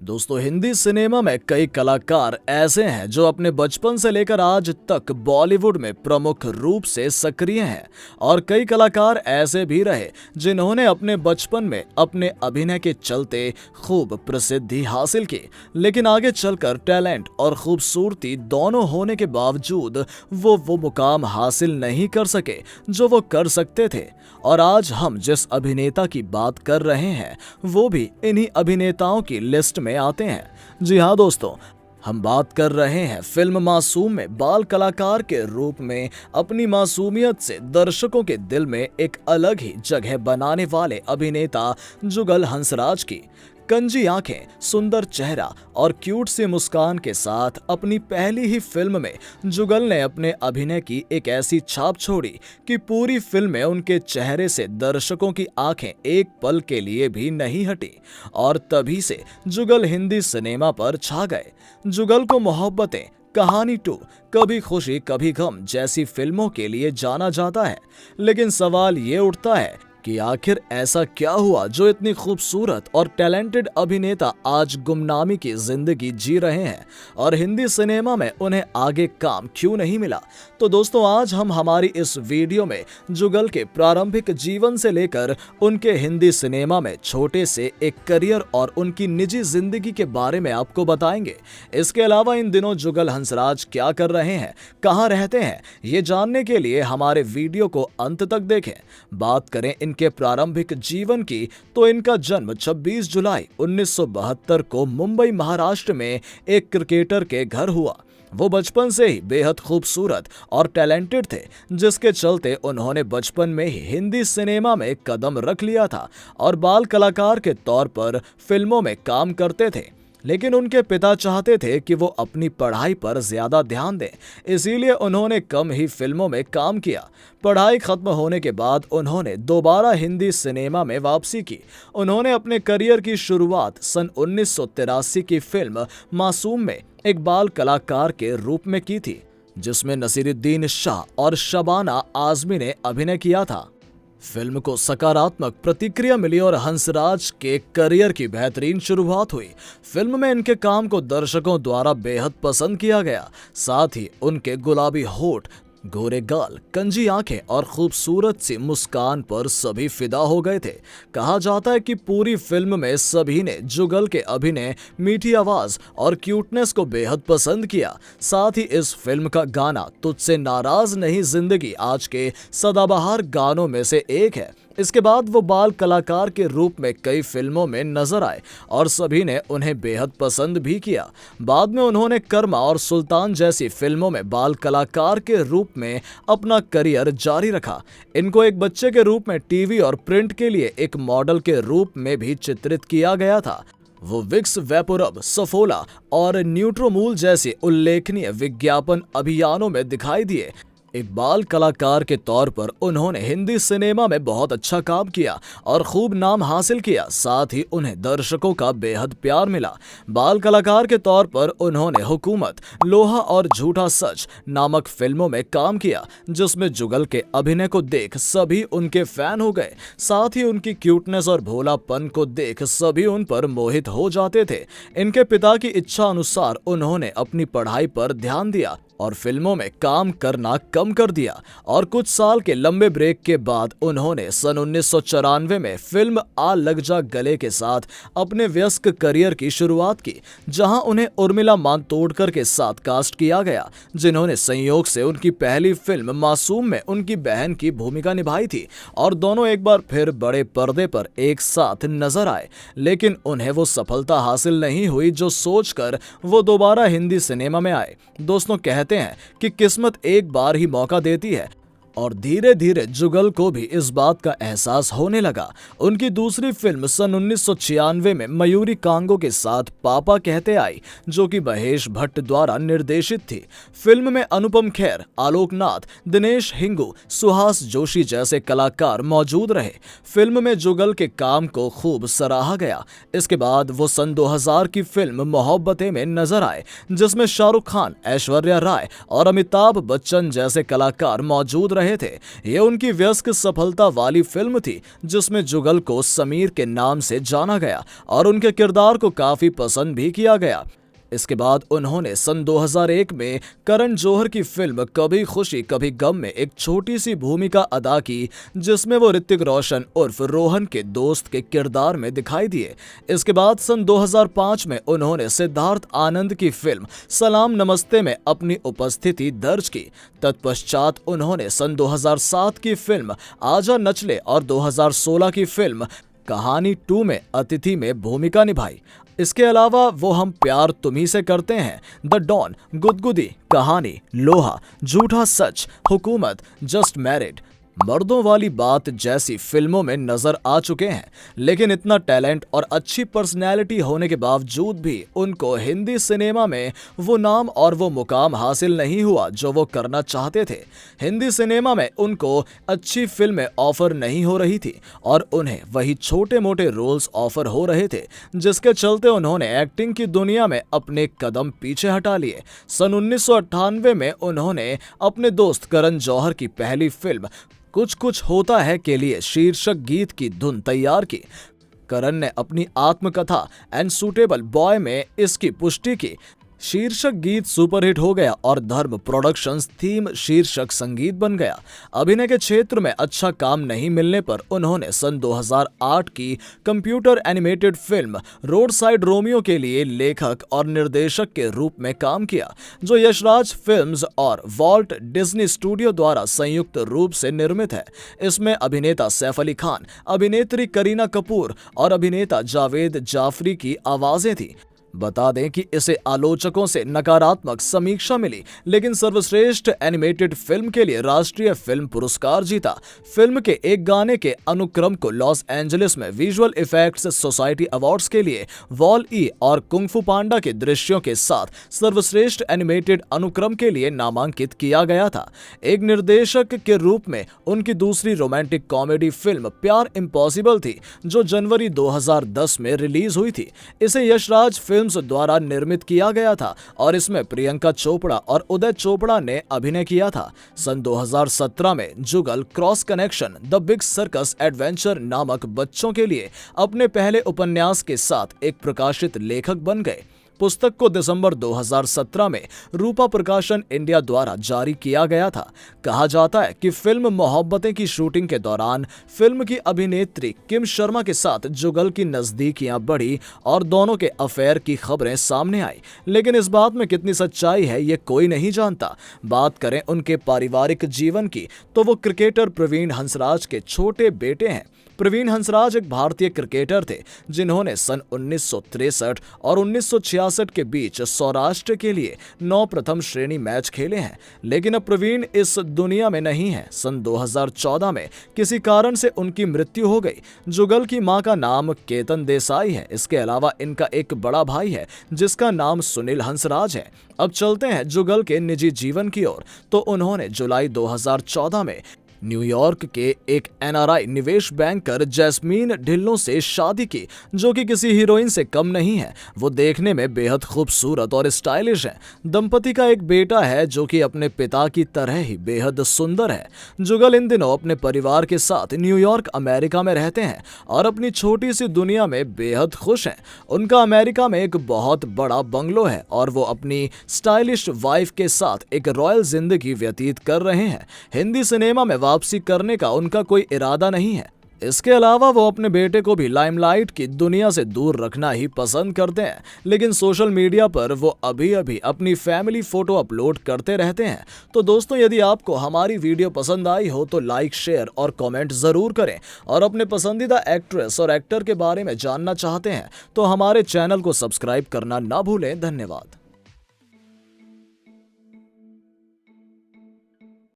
दोस्तों, हिंदी सिनेमा में कई कलाकार ऐसे हैं जो अपने बचपन से लेकर आज तक बॉलीवुड में प्रमुख रूप से सक्रिय हैं और कई कलाकार ऐसे भी रहे जिन्होंने अपने बचपन में अपने अभिनय के चलते खूब प्रसिद्धि हासिल की, लेकिन आगे चलकर टैलेंट और खूबसूरती दोनों होने के बावजूद वो मुकाम हासिल नहीं कर सके जो वो कर सकते थे। और आज हम जिस अभिनेता की बात कर रहे हैं वो भी इन्हीं अभिनेताओं की लिस्ट में आते हैं। जी हाँ दोस्तों, हम बात कर रहे हैं फिल्म मासूम में बाल कलाकार के रूप में अपनी मासूमियत से दर्शकों के दिल में एक अलग ही जगह बनाने वाले अभिनेता जुगल हंसराज की। कंजी आंखें, सुंदर चेहरा और क्यूट सी मुस्कान के साथ अपनी पहली ही फिल्म में जुगल ने अपने अभिनय की एक ऐसी छाप छोड़ी कि पूरी फिल्म में उनके चेहरे से दर्शकों की आंखें एक पल के लिए भी नहीं हटी और तभी से जुगल हिंदी सिनेमा पर छा गए। जुगल को मोहब्बतें, कहानी 2, कभी खुशी कभी गम जैसी फिल्मों के लिए जाना जाता है, लेकिन सवाल ये उठता है कि आखिर ऐसा क्या हुआ जो इतनी खूबसूरत और टैलेंटेड अभिनेता आज गुमनामी की जिंदगी जी रहे हैं और हिंदी सिनेमा में उन्हें आगे काम क्यों नहीं मिला। तो दोस्तों, आज हम हमारी इस वीडियो में जुगल के प्रारंभिक जीवन से लेकर उनके हिंदी सिनेमा में छोटे से एक करियर और उनकी निजी जिंदगी के बारे में आपको बताएंगे। इसके अलावा इन दिनों जुगल हंसराज क्या कर रहे हैं, कहां रहते हैं, ये जानने के लिए हमारे वीडियो को अंत तक देखें। बात करें के प्रारंभिक जीवन की तो इनका जन्म 26 जुलाई 1972 को मुंबई महाराष्ट्र में एक क्रिकेटर के घर हुआ। वो बचपन से ही बेहद खूबसूरत और टैलेंटेड थे, जिसके चलते उन्होंने बचपन में ही हिंदी सिनेमा में कदम रख लिया था और बाल कलाकार के तौर पर फिल्मों में काम करते थे। लेकिन उनके पिता चाहते थे कि वो अपनी पढ़ाई पर ज्यादा ध्यान दें, इसीलिए उन्होंने कम ही फिल्मों में काम किया। पढ़ाई खत्म होने के बाद उन्होंने दोबारा हिंदी सिनेमा में वापसी की। उन्होंने अपने करियर की शुरुआत सन 1983 की फिल्म मासूम में एक बाल कलाकार के रूप में की थी, जिसमें नसीरुद्दीन शाह और शबाना आजमी ने अभिनय किया था। फिल्म को सकारात्मक प्रतिक्रिया मिली और हंसराज के करियर की बेहतरीन शुरुआत हुई। फिल्म में इनके काम को दर्शकों द्वारा बेहद पसंद किया गया। साथ ही उनके गुलाबी होठ, गोरे गाल, कंजी आंखें और खूबसूरत सी मुस्कान पर सभी फिदा हो गए थे। कहा जाता है कि पूरी फिल्म में सभी ने जुगल के अभिनय, मीठी आवाज और क्यूटनेस को बेहद पसंद किया। साथ ही इस फिल्म का गाना तुझसे नाराज नहीं जिंदगी आज के सदाबहार गानों में से एक है। इसके बाद वो बाल कलाकार के रूप में कई फिल्मों में नजर आए और सभी ने उन्हें बेहद पसंद भी किया। बाद में उन्होंने कर्मा और सुल्तान जैसी फिल्मों में बाल कलाकार के रूप में अपना करियर जारी रखा। इनको एक बच्चे के रूप में टीवी और प्रिंट के लिए एक मॉडल के रूप में भी चित्रित किया गया था। वो विक्स, वेपोरब, सफोला और न्यूट्रोमूल जैसे उल्लेखनीय विज्ञापन अभियानों में दिखाई दिए। एक बाल कलाकार के तौर पर उन्होंने हिंदी सिनेमा में बहुत अच्छा काम किया और खूब नाम हासिल किया। साथ ही उन्हें दर्शकों का बेहद प्यार मिला। बाल कलाकार के तौर पर उन्होंने हुकूमत, लोहा और झूठा सच नामक फिल्मों में काम किया, जिसमें जुगल के अभिनय को देख सभी उनके फैन हो गए। साथ ही उनकी क्यूटनेस और भोलापन को देख सभी उन पर मोहित हो जाते थे। इनके पिता की इच्छा अनुसार उन्होंने अपनी पढ़ाई पर ध्यान दिया और फिल्मों में काम करना कम कर दिया और कुछ साल के लंबे ब्रेक के बाद उन्होंने सन 1994 में फिल्म आ लग जा गले के साथ अपने वयस्क करियर की शुरुआत की, जहां उन्हें उर्मिला मातोंडकर के साथ कास्ट किया गया, जिन्होंने संयोग से उनकी पहली फिल्म मासूम में उनकी बहन की भूमिका निभाई थी और दोनों एक बार फिर बड़े पर्दे पर एक साथ नजर आए। लेकिन उन्हें वो सफलता हासिल नहीं हुई जो सोचकर वो दोबारा हिंदी सिनेमा में आए। दोस्तों, कहते हैं कि किस्मत एक बार ही मौका देती है और धीरे धीरे जुगल को भी इस बात का एहसास होने लगा। उनकी दूसरी फिल्म सन 1996 में मयूरी कांगो के साथ पापा कहते आई, जो कि महेश भट्ट द्वारा निर्देशित थी। फिल्म में अनुपम खेर, आलोक नाथ, दिनेश हिंगू, सुहास जोशी जैसे कलाकार मौजूद रहे। फिल्म में जुगल के काम को खूब सराहा गया। इसके बाद वो सन 2000 की फिल्म मोहब्बतें में नजर आए, जिसमें शाहरुख खान, ऐश्वर्या राय और अमिताभ बच्चन जैसे कलाकार मौजूद रहे। रहे थे। ये उनकी व्यस्क सफलता वाली फिल्म थी जिसमें जुगल को समीर के नाम से जाना गया और उनके किरदार को काफी पसंद भी किया गया। इसके बाद उन्होंने सन 2001 में करण जौहर की फिल्म कभी खुशी कभी गम में एक छोटी सी भूमिका अदा की जिसमें वो ऋतिक रोशन उर्फ रोहन के दोस्त के किरदार में दिखाई दिए। इसके बाद सन 2005 में उन्होंने सिद्धार्थ आनंद की फिल्म सलाम नमस्ते में अपनी उपस्थिति दर्ज की। तत्पश्चात उन्होंने सन 2007 की फिल्म आजा नचले और 2016 की फिल्म कहानी 2 में अतिथि में भूमिका निभाई। इसके अलावा वो हम प्यार तुम्ही से करते हैं, द डॉन, गुदगुदी, कहानी, लोहा, झूठा सच, हुकूमत, जस्ट मैरिड, मर्दों वाली बात जैसी फिल्मों में नजर आ चुके हैं। लेकिन इतना टैलेंट और अच्छी पर्सनैलिटी होने के बावजूद भी उनको हिंदी सिनेमा में वो नाम और वो मुकाम हासिल नहीं हुआ जो वो करना चाहते थे। हिंदी सिनेमा में उनको अच्छी फिल्में ऑफर नहीं हो रही थी और उन्हें वही छोटे मोटे रोल्स ऑफर हो रहे थे, जिसके चलते उन्होंने एक्टिंग की दुनिया में अपने कदम पीछे हटा लिए। सन 1998 में उन्होंने अपने दोस्त करण जौहर की पहली फिल्म कुछ कुछ होता है के लिए शीर्षक गीत की धुन तैयार की। करण ने अपनी आत्मकथा अनसूटेबल बॉय में इसकी पुष्टि की। शीर्षक गीत सुपरहिट हो गया और धर्म प्रोडक्शंस थीम शीर्षक संगीत बन गया। अभिनय के क्षेत्र में अच्छा काम नहीं मिलने पर उन्होंने सन 2008 की computer animated film road side Romeo के लिए लेखक और निर्देशक के रूप में काम किया, जो यशराज फिल्म्स और वॉल्ट डिज्नी स्टूडियो द्वारा संयुक्त रूप से निर्मित है। इसमें अभिनेता सैफ अली खान, अभिनेत्री करीना कपूर और अभिनेता जावेद जाफरी की आवाजें थी। बता दें कि इसे आलोचकों से नकारात्मक समीक्षा मिली, लेकिन सर्वश्रेष्ठ एनिमेटेड फिल्म के लिए राष्ट्रीय फिल्म पुरस्कार जीता। फिल्म के एक गाने के अनुक्रम को लॉस एंजलिस में विजुअल इफेक्ट्स सोसाइटी अवार्ड्स के लिए वॉल-ई और कुंग-फू पांडा के दृश्यों के साथ सर्वश्रेष्ठ एनिमेटेड अनुक्रम के लिए नामांकित किया गया था। एक निर्देशक के रूप में उनकी दूसरी रोमांटिक कॉमेडी फिल्म प्यार इम्पॉसिबल थी, जो जनवरी 2010 में रिलीज हुई थी। इसे यशराज फिल्म्स द्वारा निर्मित किया गया था और इसमें प्रियंका चोपड़ा और उदय चोपड़ा ने अभिनय किया था। सन 2017 में Jugal cross connection the big circus adventure नामक बच्चों के लिए अपने पहले उपन्यास के साथ एक प्रकाशित लेखक बन गए। पुस्तक को दिसंबर 2017 में रूपा प्रकाशन इंडिया द्वारा जारी किया गया था। कहा जाता है कि फिल्म मोहब्बतें की शूटिंग के दौरान फिल्म की अभिनेत्री किम शर्मा के साथ जुगल की नजदीकियां बढ़ी और दोनों के अफेयर की खबरें सामने आई, लेकिन इस बात में कितनी सच्चाई है ये कोई नहीं जानता। बात करें उनके पारिवारिक जीवन की तो वो क्रिकेटर प्रवीण हंसराज के छोटे बेटे हैं। प्रवीण हंसराज एक भारतीय क्रिकेटर थे जिन्होंने सन 1963 और 1966 के बीच सौराष्ट्र के लिए 9 प्रथम श्रेणी मैच खेले हैं, लेकिन अब प्रवीण इस दुनिया में नहीं है। सन 2014 में किसी कारण से उनकी मृत्यु हो गई। जुगल की मां का नाम केतन देसाई है। इसके अलावा इनका एक बड़ा भाई है जिसका नाम सुनील हंसराज है। अब चलते हैं जुगल के निजी जीवन की ओर। तो उन्होंने जुलाई 2014 में न्यूयॉर्क के एक एनआरआई निवेश बैंकर जैस्मीन ढिल्लों से शादी की, जो कि किसी हीरोइन से कम नहीं है। वो देखने में बेहद खूबसूरत और स्टाइलिश है। दंपति का एक बेटा है जो कि अपने पिता की तरह ही बेहद सुंदर है। जुगल इन दिनों अपने परिवार के साथ न्यूयॉर्क अमेरिका में रहते हैं और अपनी छोटी सी दुनिया में बेहद खुश हैं। उनका अमेरिका में एक बहुत बड़ा बंगलो है और वो अपनी स्टाइलिश वाइफ के साथ एक रॉयल जिंदगी व्यतीत कर रहे हैं। हिंदी सिनेमा में वापसी करने का उनका कोई इरादा नहीं है। इसके अलावा वो अपने बेटे को भी लाइमलाइट की दुनिया से दूर रखना ही पसंद करते हैं, लेकिन सोशल मीडिया पर वो अभी अपनी फैमिली फोटो अपलोड करते रहते हैं। तो दोस्तों, यदि आपको हमारी वीडियो पसंद आई हो तो लाइक, शेयर और कमेंट जरूर करें, और अपने पसंदीदा एक्ट्रेस और एक्टर के बारे में जानना चाहते हैं तो हमारे चैनल को सब्सक्राइब करना ना भूलें। धन्यवाद।